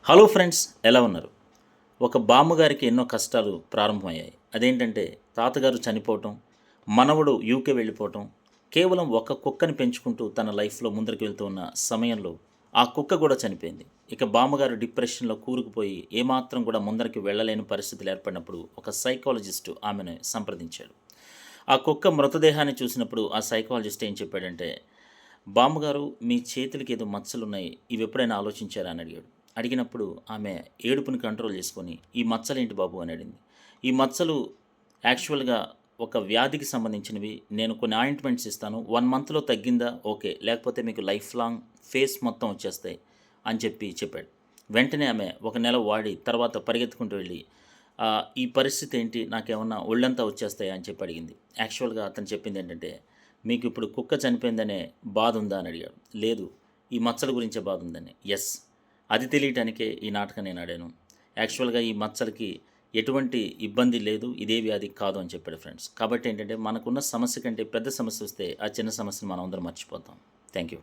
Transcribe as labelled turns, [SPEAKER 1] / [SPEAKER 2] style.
[SPEAKER 1] Hello friends, ఎలా ఉన్నారు? ఒక బామ్మగారికి ఎన్నో కష్టాలు ప్రారంభమయ్యాయి. అదేంటంటే తాతగారు చనిపోవటం, మనవడు యూకే వెళ్ళిపోవటం, కేవలం ఒక కుక్కని పెంచుకుంటూ తన లైఫ్‌లో ముందరికి వెళ్తూ ఉన్న సమయంలో ఆ కుక్క కూడా చనిపోయింది. ఇక బామ్మగారు డిప్రెషన్‌లో కూరుకుపోయి ఏమాత్రం కూడా ముందరికి వెళ్ళలేని పరిస్థితులు ఏర్పడినప్పుడు ఒక సైకాలజిస్టు ఆమెను సంప్రదించాడు. ఆ కుక్క మృతదేహాన్ని చూసినప్పుడు ఆ సైకాలజిస్ట్ ఏం చెప్పాడంటే, "బామ్మగారు, మీ చేతులకి ఏదో మచ్చలున్నాయి. ఇవి ఎప్పుడైనా ఆలోచించారా?" అని అడిగాడు. అడిగినప్పుడు ఆమె ఏడుపుని కంట్రోల్ చేసుకొని, "ఈ మచ్చలేంటి బాబు" అని అడిగింది. "ఈ మచ్చలు యాక్చువల్‌గా ఒక వ్యాధికి సంబంధించినవి. నేను కొన్ని ఆయింట్మెంట్స్ ఇస్తాను. 1 మంత్‌లో తగ్గిందా ఓకే. లేకపోతే మీకు లైఫ్ లాంగ్ ఫేస్ మొత్తం వచ్చేస్తాయి" అని చెప్పాడు. వెంటనే ఆమె ఒక నెల వాడి తర్వాత పరిగెత్తుకుంటూ వెళ్ళి, "ఈ పరిస్థితి ఏంటి? నాకేమన్నా ఒళ్ళంతా వచ్చేస్తాయా?" అని చెప్పి అడిగింది. యాక్చువల్‌గా అతను చెప్పిందేంటంటే, "మీకు ఇప్పుడు కుక్క చనిపోయిందనే బాధ ఉందా?" అని అడిగాడు. "లేదు, ఈ మచ్చల గురించే బాధ ఉందని." యెస్, అది తెలియటానికే ఈ నాటకం నేను ఆడాను. యాక్చువల్‌గా ఈ మచ్చలకి ఎటువంటి ఇబ్బంది లేదు. ఇదే వ్యాధి కాదు అని చెప్పాడు ఫ్రెండ్స్. కాబట్టి ఏంటంటే మనకున్న సమస్య కంటే పెద్ద సమస్య వస్తే ఆ చిన్న సమస్యను మనం అందరం మర్చిపోతాం. Thank you.